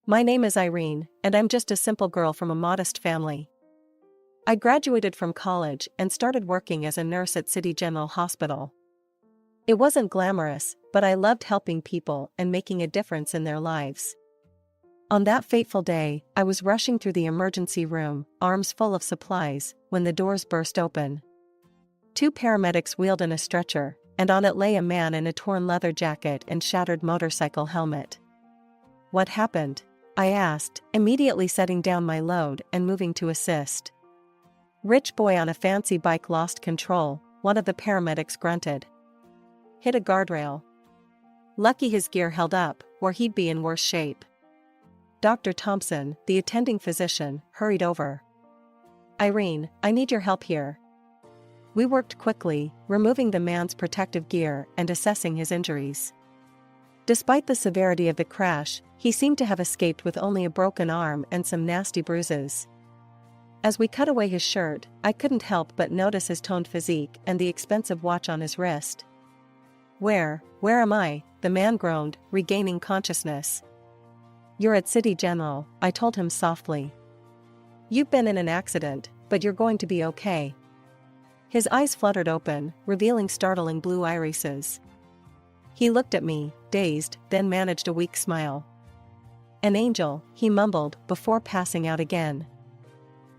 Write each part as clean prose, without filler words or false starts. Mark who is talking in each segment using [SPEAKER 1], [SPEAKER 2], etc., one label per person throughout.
[SPEAKER 1] My name is Irene, and I'm just a simple girl from a modest family. I graduated from college and started working as a nurse at City General Hospital. It wasn't glamorous, but I loved helping people and making a difference in their lives. On that fateful day, I was rushing through the emergency room, arms full of supplies, when the doors burst open. Two paramedics wheeled in a stretcher, and on it lay a man in a torn leather jacket and shattered motorcycle helmet. "What happened?" I asked, immediately setting down my load and moving to assist. "Rich boy on a fancy bike lost control," one of the paramedics grunted. "Hit a guardrail. Lucky his gear held up, or he'd be in worse shape." Dr. Thompson, the attending physician, hurried over. "Irene, I need your help here." We worked quickly, removing the man's protective gear and assessing his injuries. Despite the severity of the crash, he seemed to have escaped with only a broken arm and some nasty bruises. As we cut away his shirt, I couldn't help but notice his toned physique and the expensive watch on his wrist. Where am I?" the man groaned, regaining consciousness. "You're at City General," I told him softly. "You've been in an accident, but you're going to be okay." His eyes fluttered open, revealing startling blue irises. He looked at me, dazed, then managed a weak smile. "An angel," he mumbled, before passing out again.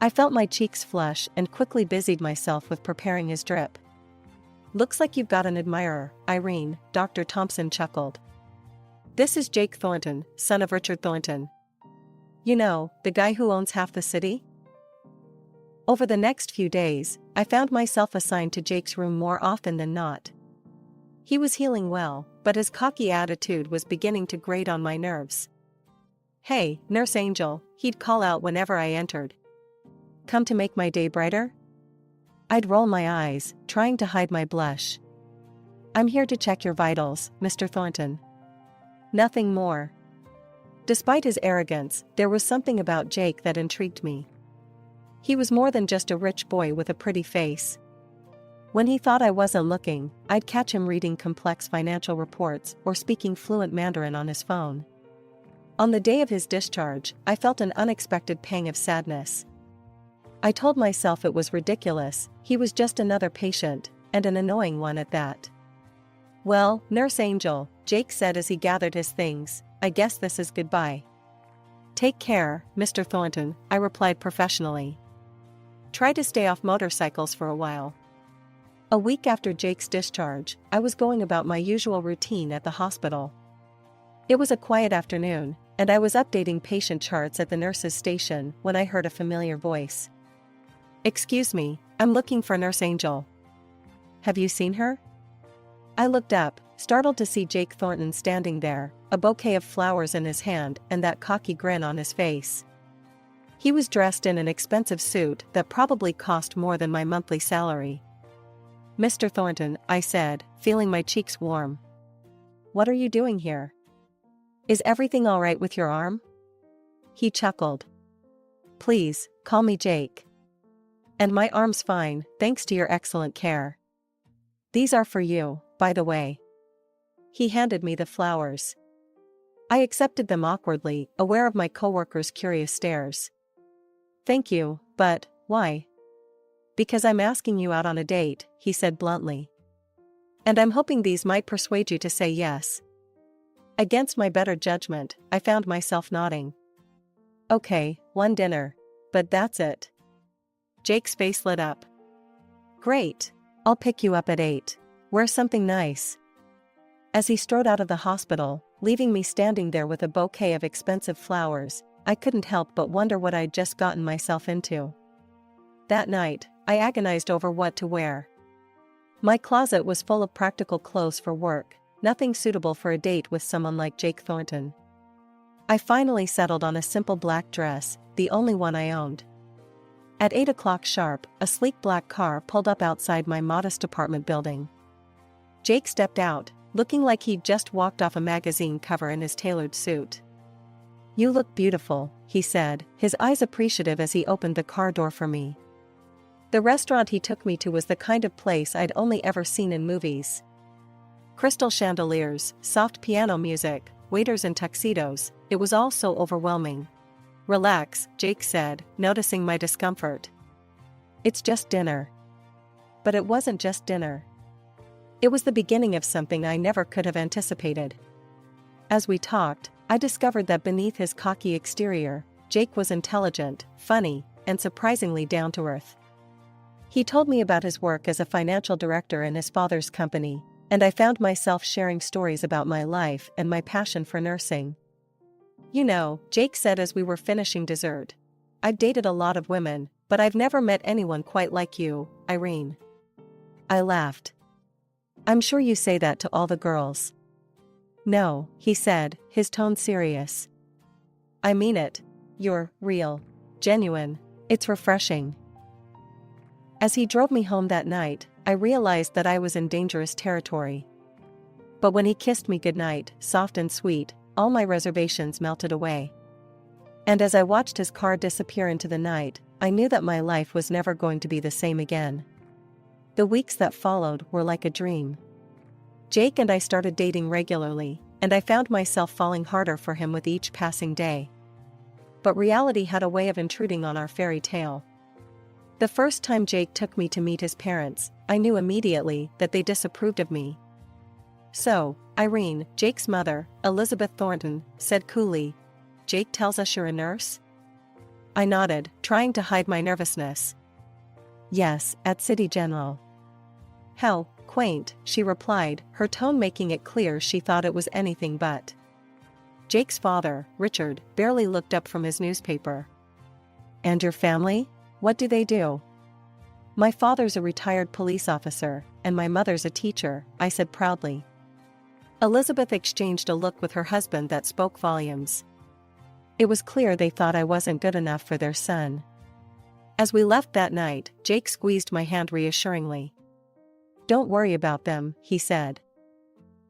[SPEAKER 1] I felt my cheeks flush and quickly busied myself with preparing his drip. "Looks like you've got an admirer, Irene," Dr. Thompson chuckled. "This is Jake Thornton, son of Richard Thornton. You know, the guy who owns half the city?" Over the next few days, I found myself assigned to Jake's room more often than not. He was healing well, but his cocky attitude was beginning to grate on my nerves. "Hey, Nurse Angel," he'd call out whenever I entered. "Come to make my day brighter?" I'd roll my eyes, trying to hide my blush. "I'm here to check your vitals, Mr. Thornton. Nothing more." Despite his arrogance, there was something about Jake that intrigued me. He was more than just a rich boy with a pretty face. When he thought I wasn't looking, I'd catch him reading complex financial reports or speaking fluent Mandarin on his phone. On the day of his discharge, I felt an unexpected pang of sadness. I told myself it was ridiculous, he was just another patient, and an annoying one at that. "Well, Nurse Angel," Jake said as he gathered his things, "I guess this is goodbye." "Take care, Mr. Thornton," I replied professionally. "Try to stay off motorcycles for a while." A week after Jake's discharge, I was going about my usual routine at the hospital. It was a quiet afternoon, and I was updating patient charts at the nurse's station when I heard a familiar voice. "Excuse me, I'm looking for Nurse Angel. Have you seen her?" I looked up, startled to see Jake Thornton standing there, a bouquet of flowers in his hand and that cocky grin on his face. He was dressed in an expensive suit that probably cost more than my monthly salary. "Mr. Thornton," I said, feeling my cheeks warm. "What are you doing here? Is everything all right with your arm?" He chuckled. "Please, call me Jake. And my arm's fine, thanks to your excellent care. These are for you, by the way." He handed me the flowers. I accepted them awkwardly, aware of my coworkers' curious stares. "Thank you, but why?" "Because I'm asking you out on a date," he said bluntly. "And I'm hoping these might persuade you to say yes." Against my better judgment, I found myself nodding. "Okay, one dinner. But that's it." Jake's face lit up. "Great. I'll pick you up at 8. Wear something nice." As he strode out of the hospital, leaving me standing there with a bouquet of expensive flowers, I couldn't help but wonder what I'd just gotten myself into. That night, I agonized over what to wear. My closet was full of practical clothes for work, nothing suitable for a date with someone like Jake Thornton. I finally settled on a simple black dress, the only one I owned. At 8 o'clock sharp, a sleek black car pulled up outside my modest apartment building. Jake stepped out, looking like he'd just walked off a magazine cover in his tailored suit. "You look beautiful," he said, his eyes appreciative as he opened the car door for me. The restaurant he took me to was the kind of place I'd only ever seen in movies. Crystal chandeliers, soft piano music, waiters in tuxedos, It was all so overwhelming. "Relax," Jake said, noticing my discomfort. "It's just dinner." But it wasn't just dinner. It was the beginning of something I never could have anticipated. As we talked, I discovered that beneath his cocky exterior, Jake was intelligent, funny, and surprisingly down-to-earth. He told me about his work as a financial director in his father's company, and I found myself sharing stories about my life and my passion for nursing. "You know," Jake said as we were finishing dessert, "I've dated a lot of women, but I've never met anyone quite like you, Irene." I laughed. "I'm sure you say that to all the girls." "No," he said, his tone serious. "I mean it. You're real. Genuine. It's refreshing." As he drove me home that night, I realized that I was in dangerous territory. But when he kissed me goodnight, soft and sweet, all my reservations melted away. And as I watched his car disappear into the night, I knew that my life was never going to be the same again. The weeks that followed were like a dream. Jake and I started dating regularly, and I found myself falling harder for him with each passing day. But reality had a way of intruding on our fairy tale. The first time Jake took me to meet his parents, I knew immediately that they disapproved of me. "So, Irene," Jake's mother, Elizabeth Thornton, said coolly, "Jake tells us you're a nurse?" I nodded, trying to hide my nervousness. "Yes, at City General." "How quaint," she replied, her tone making it clear she thought it was anything but. Jake's father, Richard, barely looked up from his newspaper. "And your family? What do they do?" "My father's a retired police officer, and my mother's a teacher," I said proudly. Elizabeth exchanged a look with her husband that spoke volumes. It was clear they thought I wasn't good enough for their son. As we left that night, Jake squeezed my hand reassuringly. "Don't worry about them," he said.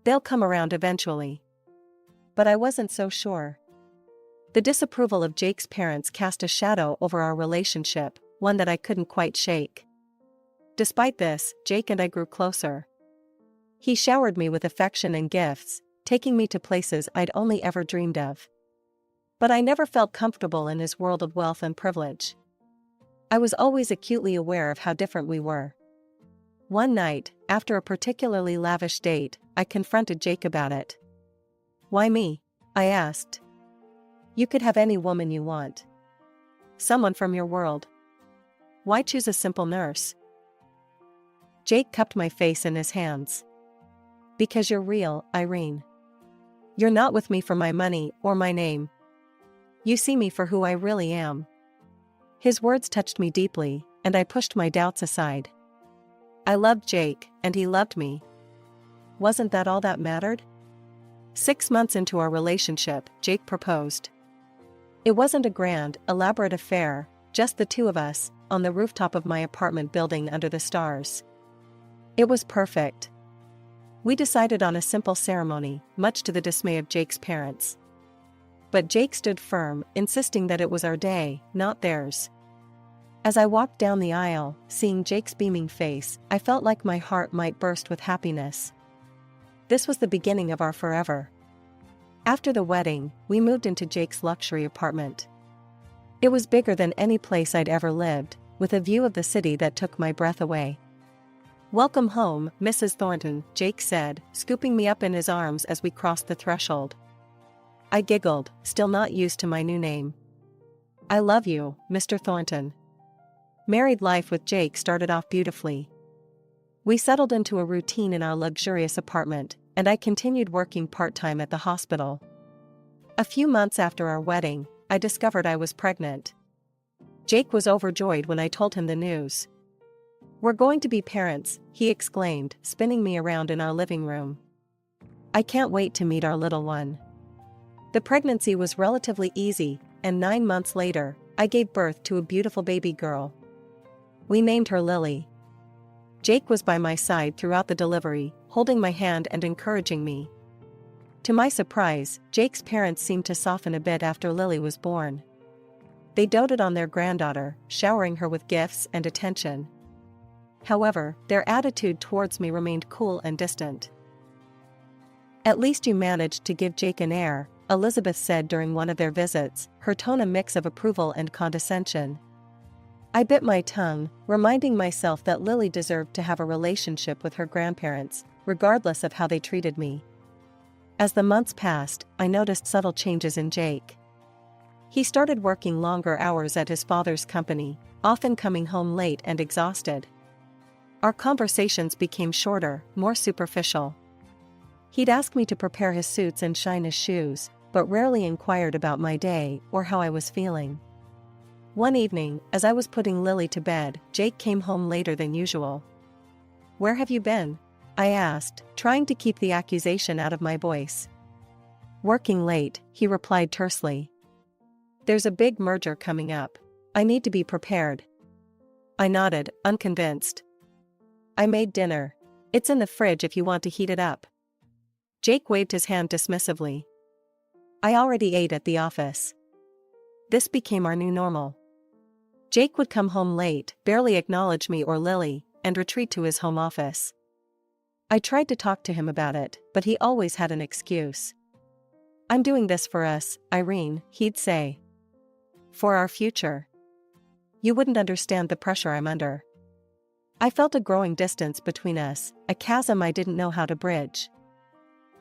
[SPEAKER 1] "They'll come around eventually." But I wasn't so sure. The disapproval of Jake's parents cast a shadow over our relationship, one that I couldn't quite shake. Despite this, Jake and I grew closer. He showered me with affection and gifts, taking me to places I'd only ever dreamed of. But I never felt comfortable in his world of wealth and privilege. I was always acutely aware of how different we were. One night, after a particularly lavish date, I confronted Jake about it. "Why me?" I asked. "You could have any woman you want. Someone from your world. Why choose a simple nurse?" Jake cupped my face in his hands. "Because you're real, Irene. You're not with me for my money or my name. You see me for who I really am." His words touched me deeply, and I pushed my doubts aside. I loved Jake, and he loved me. Wasn't that all that mattered? 6 months into our relationship, Jake proposed. It wasn't a grand, elaborate affair, just the two of us, on the rooftop of my apartment building under the stars. It was perfect. We decided on a simple ceremony, much to the dismay of Jake's parents. But Jake stood firm, insisting that it was our day, not theirs. As I walked down the aisle, seeing Jake's beaming face, I felt like my heart might burst with happiness. This was the beginning of our forever. After the wedding, we moved into Jake's luxury apartment. It was bigger than any place I'd ever lived, with a view of the city that took my breath away. "Welcome home, Mrs. Thornton," Jake said, scooping me up in his arms as we crossed the threshold. I giggled, still not used to my new name. "I love you, Mr. Thornton." Married life with Jake started off beautifully. We settled into a routine in our luxurious apartment, and I continued working part-time at the hospital. A few months after our wedding, I discovered I was pregnant. Jake was overjoyed when I told him the news. "We're going to be parents," he exclaimed, spinning me around in our living room. "I can't wait to meet our little one." The pregnancy was relatively easy, and 9 months later, I gave birth to a beautiful baby girl. We named her Lily. Jake was by my side throughout the delivery, holding my hand and encouraging me. To my surprise, Jake's parents seemed to soften a bit after Lily was born. They doted on their granddaughter, showering her with gifts and attention. However, their attitude towards me remained cool and distant. "At least you managed to give Jake an heir," Elizabeth said during one of their visits, her tone a mix of approval and condescension. I bit my tongue, reminding myself that Lily deserved to have a relationship with her grandparents, regardless of how they treated me. As the months passed, I noticed subtle changes in Jake. He started working longer hours at his father's company, often coming home late and exhausted. Our conversations became shorter, more superficial. He'd ask me to prepare his suits and shine his shoes, but rarely inquired about my day or how I was feeling. One evening, as I was putting Lily to bed, Jake came home later than usual. "Where have you been?" I asked, trying to keep the accusation out of my voice. "Working late," he replied tersely. "There's a big merger coming up. I need to be prepared." I nodded, unconvinced. "I made dinner. It's in the fridge if you want to heat it up." Jake waved his hand dismissively. "I already ate at the office." This became our new normal. Jake would come home late, barely acknowledge me or Lily, and retreat to his home office. I tried to talk to him about it, but he always had an excuse. "I'm doing this for us, Irene," he'd say. "For our future. You wouldn't understand the pressure I'm under." I felt a growing distance between us, a chasm I didn't know how to bridge.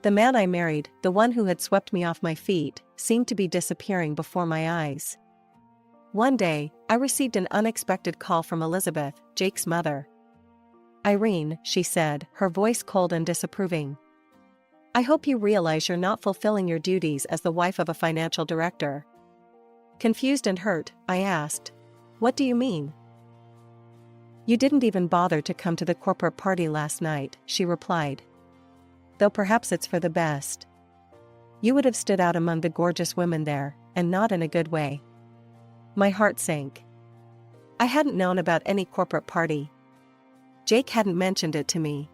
[SPEAKER 1] The man I married, the one who had swept me off my feet, seemed to be disappearing before my eyes. One day, I received an unexpected call from Elizabeth, Jake's mother. "Irene," she said, her voice cold and disapproving. "I hope you realize you're not fulfilling your duties as the wife of a financial director." Confused and hurt, I asked, "What do you mean?" "You didn't even bother to come to the corporate party last night," she replied. "Though perhaps it's for the best. You would have stood out among the gorgeous women there, and not in a good way." My heart sank. I hadn't known about any corporate party. Jake hadn't mentioned it to me.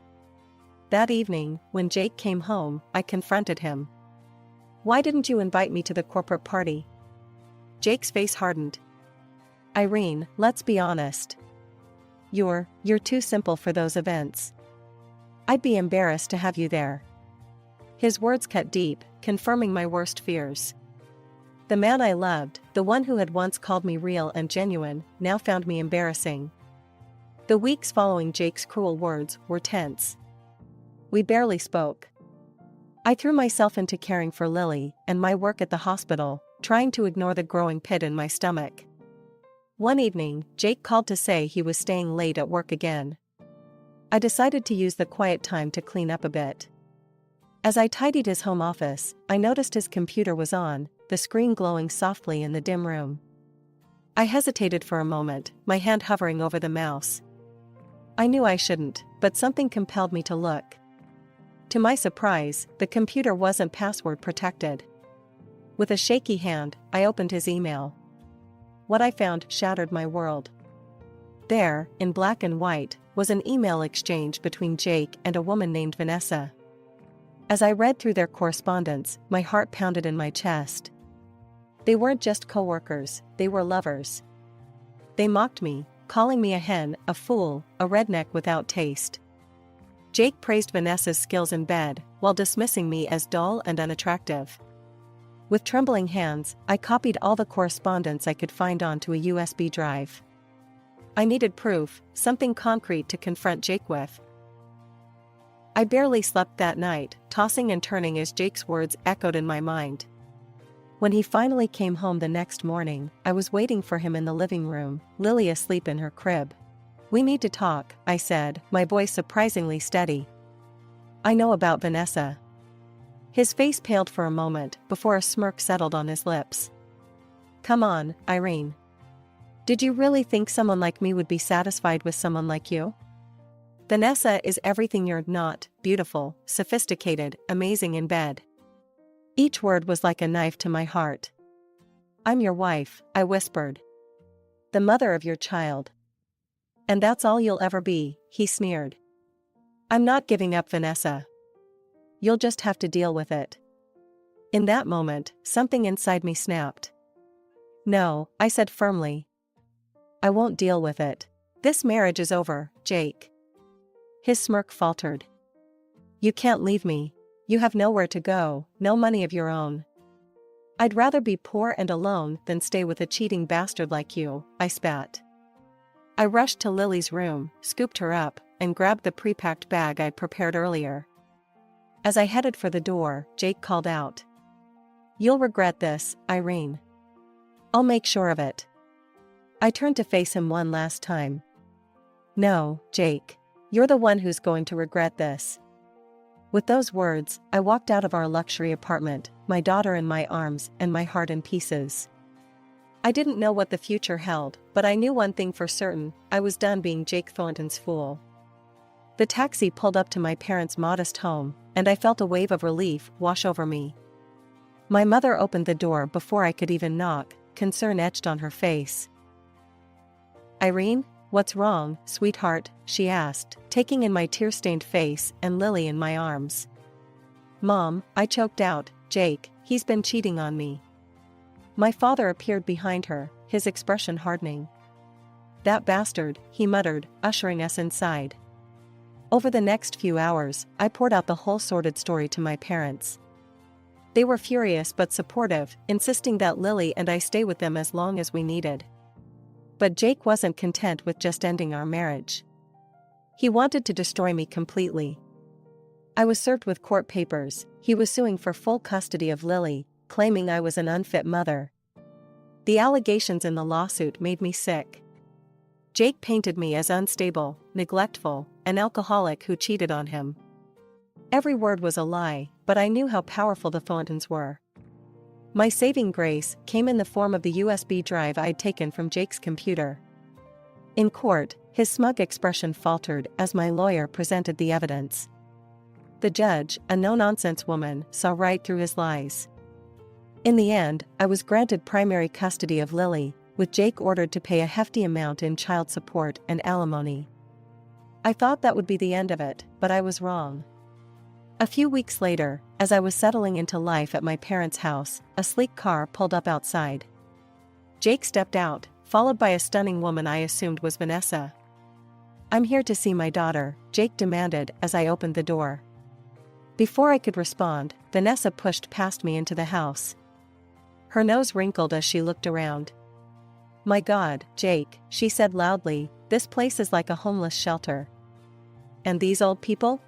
[SPEAKER 1] That evening, when Jake came home, I confronted him. "Why didn't you invite me to the corporate party?" Jake's face hardened. "Irene, let's be honest. You're too simple for those events. I'd be embarrassed to have you there." His words cut deep, confirming my worst fears. The man I loved, the one who had once called me real and genuine, now found me embarrassing. The weeks following Jake's cruel words were tense. We barely spoke. I threw myself into caring for Lily and my work at the hospital, trying to ignore the growing pit in my stomach. One evening, Jake called to say he was staying late at work again. I decided to use the quiet time to clean up a bit. As I tidied his home office, I noticed his computer was on, the screen glowing softly in the dim room. I hesitated for a moment, my hand hovering over the mouse. I knew I shouldn't, but something compelled me to look. To my surprise, the computer wasn't password protected. With a shaky hand, I opened his email. What I found shattered my world. There, in black and white, was an email exchange between Jake and a woman named Vanessa. As I read through their correspondence, my heart pounded in my chest. They weren't just co-workers, they were lovers. They mocked me, calling me a hen, a fool, a redneck without taste. Jake praised Vanessa's skills in bed, while dismissing me as dull and unattractive. With trembling hands, I copied all the correspondence I could find onto a USB drive. I needed proof, something concrete to confront Jake with. I barely slept that night, tossing and turning as Jake's words echoed in my mind. When he finally came home the next morning, I was waiting for him in the living room, Lily asleep in her crib. "We need to talk," I said, my voice surprisingly steady. "I know about Vanessa." His face paled for a moment, before a smirk settled on his lips. "Come on, Irene. Did you really think someone like me would be satisfied with someone like you? Vanessa is everything you're not: beautiful, sophisticated, amazing in bed." Each word was like a knife to my heart. "I'm your wife," I whispered. "The mother of your child." "And that's all you'll ever be," he sneered. "I'm not giving up Vanessa. You'll just have to deal with it." In that moment, something inside me snapped. "No," I said firmly. "I won't deal with it. This marriage is over, Jake." His smirk faltered. "You can't leave me. You have nowhere to go, no money of your own." I'd rather be poor and alone than stay with a cheating bastard like you, I spat. I rushed to Lily's room, scooped her up, and grabbed the pre-packed bag I'd prepared earlier. As I headed for the door, Jake called out. "You'll regret this, Irene." "I'll make sure of it." I turned to face him one last time. "No, Jake. You're the one who's going to regret this." With those words, I walked out of our luxury apartment, my daughter in my arms and my heart in pieces. I didn't know what the future held, but I knew one thing for certain: I was done being Jake Thornton's fool. The taxi pulled up to my parents' modest home, and I felt a wave of relief wash over me. My mother opened the door before I could even knock, concern etched on her face. "Irene, what's wrong, sweetheart?" she asked, taking in my tear-stained face and Lily in my arms. "Mom," I choked out, "Jake, he's been cheating on me." My father appeared behind her, his expression hardening. "That bastard," he muttered, ushering us inside. Over the next few hours, I poured out the whole sordid story to my parents. They were furious but supportive, insisting that Lily and I stay with them as long as we needed. But Jake wasn't content with just ending our marriage. He wanted to destroy me completely. I was served with court papers. He was suing for full custody of Lily, claiming I was an unfit mother. The allegations in the lawsuit made me sick. Jake painted me as unstable, neglectful, an alcoholic who cheated on him. Every word was a lie, but I knew how powerful the Thorntons were. My saving grace came in the form of the USB drive I'd taken from Jake's computer. In court, his smug expression faltered as my lawyer presented the evidence. The judge, a no-nonsense woman, saw right through his lies. In the end, I was granted primary custody of Lily, with Jake ordered to pay a hefty amount in child support and alimony. I thought that would be the end of it, but I was wrong. A few weeks later, as I was settling into life at my parents' house, a sleek car pulled up outside. Jake stepped out, followed by a stunning woman I assumed was Vanessa. "I'm here to see my daughter," Jake demanded as I opened the door. Before I could respond, Vanessa pushed past me into the house. Her nose wrinkled as she looked around. "My God, Jake," she said loudly, "this place is like a homeless shelter. And these old people?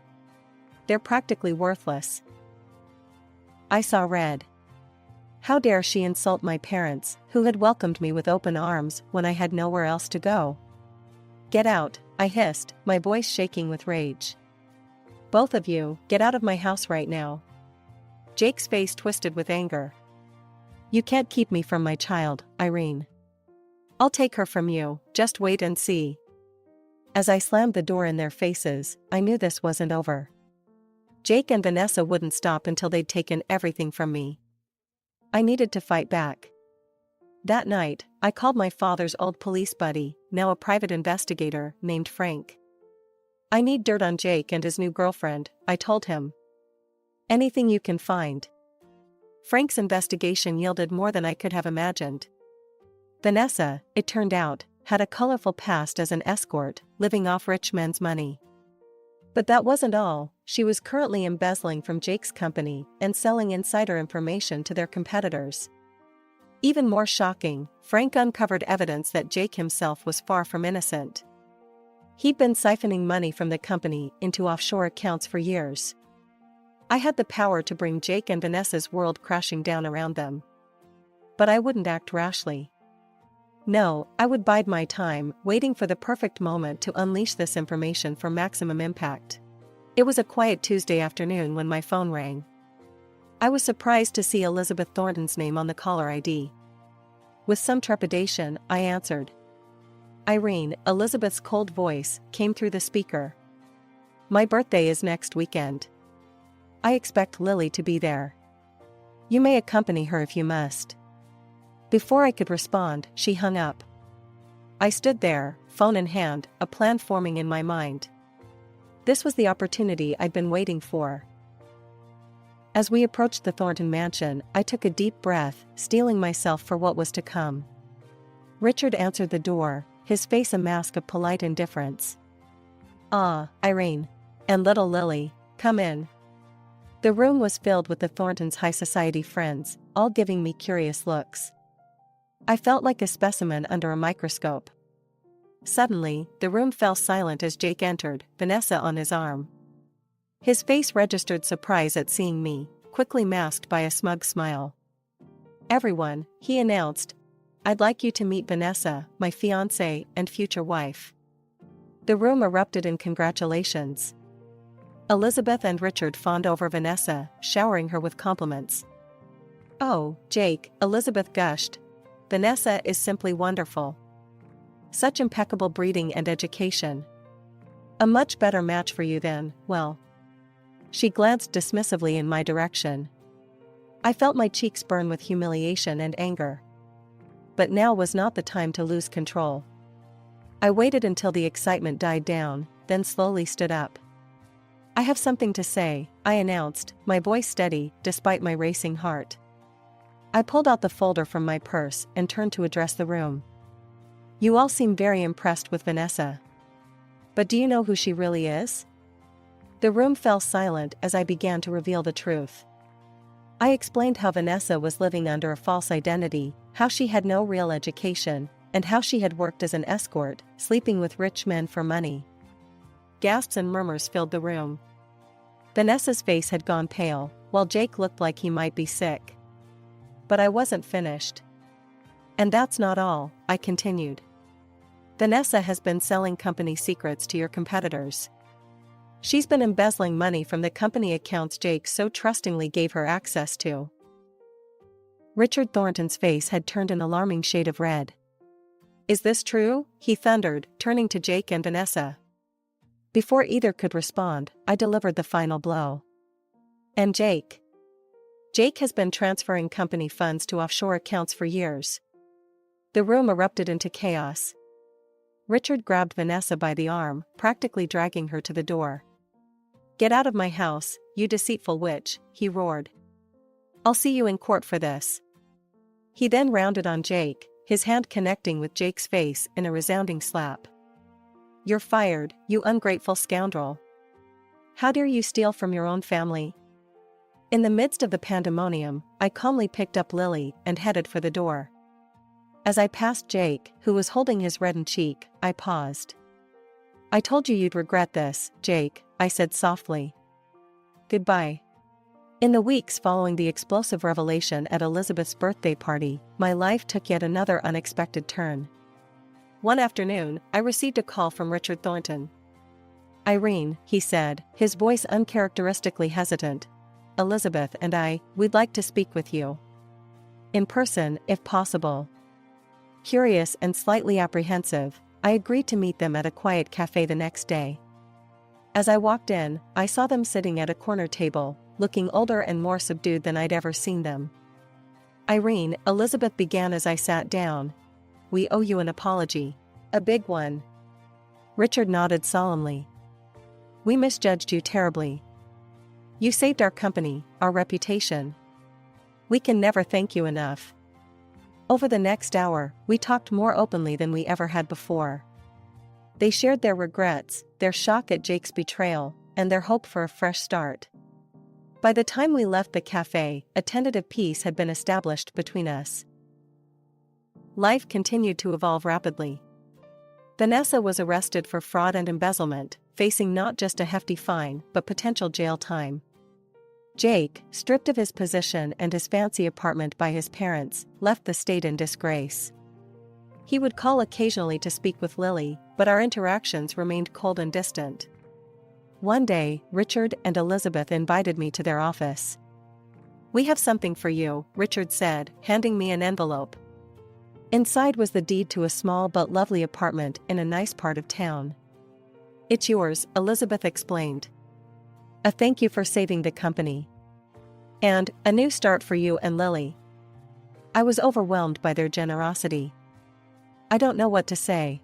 [SPEAKER 1] They're practically worthless." I saw red. How dare she insult my parents, who had welcomed me with open arms when I had nowhere else to go? "Get out," I hissed, my voice shaking with rage. "Both of you, get out of my house right now." Jake's face twisted with anger. "You can't keep me from my child, Irene. I'll take her from you, just wait and see." As I slammed the door in their faces, I knew this wasn't over. Jake and Vanessa wouldn't stop until they'd taken everything from me. I needed to fight back. That night, I called my father's old police buddy, now a private investigator, named Frank. "I need dirt on Jake and his new girlfriend," I told him. "Anything you can find." Frank's investigation yielded more than I could have imagined. Vanessa, it turned out, had a colorful past as an escort, living off rich men's money. But that wasn't all. She was currently embezzling from Jake's company and selling insider information to their competitors. Even more shocking, Frank uncovered evidence that Jake himself was far from innocent. He'd been siphoning money from the company into offshore accounts for years. I had the power to bring Jake and Vanessa's world crashing down around them. But I wouldn't act rashly. No, I would bide my time, waiting for the perfect moment to unleash this information for maximum impact. It was a quiet Tuesday afternoon when my phone rang. I was surprised to see Elizabeth Thornton's name on the caller ID. With some trepidation, I answered. "Irene," Elizabeth's cold voice came through the speaker. "My birthday is next weekend. I expect Lily to be there. You may accompany her if you must." Before I could respond, she hung up. I stood there, phone in hand, a plan forming in my mind. This was the opportunity I'd been waiting for. As we approached the Thornton mansion, I took a deep breath, steeling myself for what was to come. Richard answered the door, his face a mask of polite indifference. "Ah, Irene. And little Lily, come in." The room was filled with the Thorntons' high society friends, all giving me curious looks. I felt like a specimen under a microscope. Suddenly, the room fell silent as Jake entered, Vanessa on his arm. His face registered surprise at seeing me, quickly masked by a smug smile. "Everyone," he announced, "I'd like you to meet Vanessa, my fiancée and future wife." The room erupted in congratulations. Elizabeth and Richard fawned over Vanessa, showering her with compliments. "Oh, Jake," Elizabeth gushed, "Vanessa is simply wonderful. Such impeccable breeding and education. A much better match for you than, well." She glanced dismissively in my direction. I felt my cheeks burn with humiliation and anger. But now was not the time to lose control. I waited until the excitement died down, then slowly stood up. "I have something to say," I announced, my voice steady, despite my racing heart. I pulled out the folder from my purse and turned to address the room. "You all seem very impressed with Vanessa. But do you know who she really is?" The room fell silent as I began to reveal the truth. I explained how Vanessa was living under a false identity, how she had no real education, and how she had worked as an escort, sleeping with rich men for money. Gasps and murmurs filled the room. Vanessa's face had gone pale, while Jake looked like he might be sick. But I wasn't finished. "And that's not all," I continued. "Vanessa has been selling company secrets to your competitors. She's been embezzling money from the company accounts Jake so trustingly gave her access to." Richard Thornton's face had turned an alarming shade of red. "Is this true?" he thundered, turning to Jake and Vanessa. Before either could respond, I delivered the final blow. "And Jake? Jake has been transferring company funds to offshore accounts for years." The room erupted into chaos. Richard grabbed Vanessa by the arm, practically dragging her to the door. "Get out of my house, you deceitful witch," he roared. "I'll see you in court for this." He then rounded on Jake, his hand connecting with Jake's face in a resounding slap. "You're fired, you ungrateful scoundrel. How dare you steal from your own family?" In the midst of the pandemonium, I calmly picked up Lily and headed for the door. As I passed Jake, who was holding his reddened cheek, I paused. "I told you you'd regret this, Jake," I said softly. "Goodbye." In the weeks following the explosive revelation at Elizabeth's birthday party, my life took yet another unexpected turn. One afternoon, I received a call from Richard Thornton. "Irene," he said, his voice uncharacteristically hesitant, "Elizabeth and we'd like to speak with you. In person, if possible." Curious and slightly apprehensive, I agreed to meet them at a quiet cafe the next day. As I walked in, I saw them sitting at a corner table, looking older and more subdued than I'd ever seen them. "Irene," Elizabeth began as I sat down, "we owe you an apology. A big one." Richard nodded solemnly. "We misjudged you terribly. You saved our company, our reputation. We can never thank you enough." Over the next hour, we talked more openly than we ever had before. They shared their regrets, their shock at Jake's betrayal, and their hope for a fresh start. By the time we left the cafe, a tentative peace had been established between us. Life continued to evolve rapidly. Vanessa was arrested for fraud and embezzlement, facing not just a hefty fine but potential jail time. Jake, stripped of his position and his fancy apartment by his parents, left the state in disgrace. He would call occasionally to speak with Lily, but our interactions remained cold and distant. One day, Richard and Elizabeth invited me to their office. "We have something for you," Richard said, handing me an envelope. Inside was the deed to a small but lovely apartment in a nice part of town. "It's yours," Elizabeth explained. "A thank you for saving the company. And a new start for you and Lily." I was overwhelmed by their generosity. "I don't know what to say."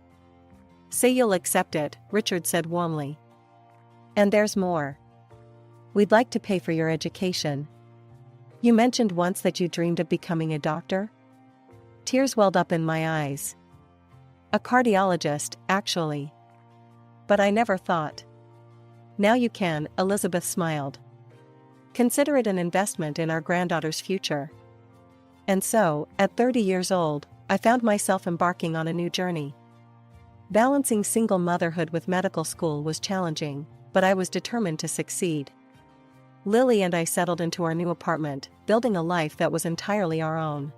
[SPEAKER 1] "Say you'll accept it," Richard said warmly. "And there's more. We'd like to pay for your education. You mentioned once that you dreamed of becoming a doctor?" Tears welled up in my eyes. "A cardiologist, actually. But I never thought." "Now you can," Elizabeth smiled. Consider it an investment in our granddaughter's future. And so, at 30 years old, I found myself embarking on a new journey. Balancing single motherhood with medical school was challenging, but I was determined to succeed. Lily and I settled into our new apartment, building a life that was entirely our own.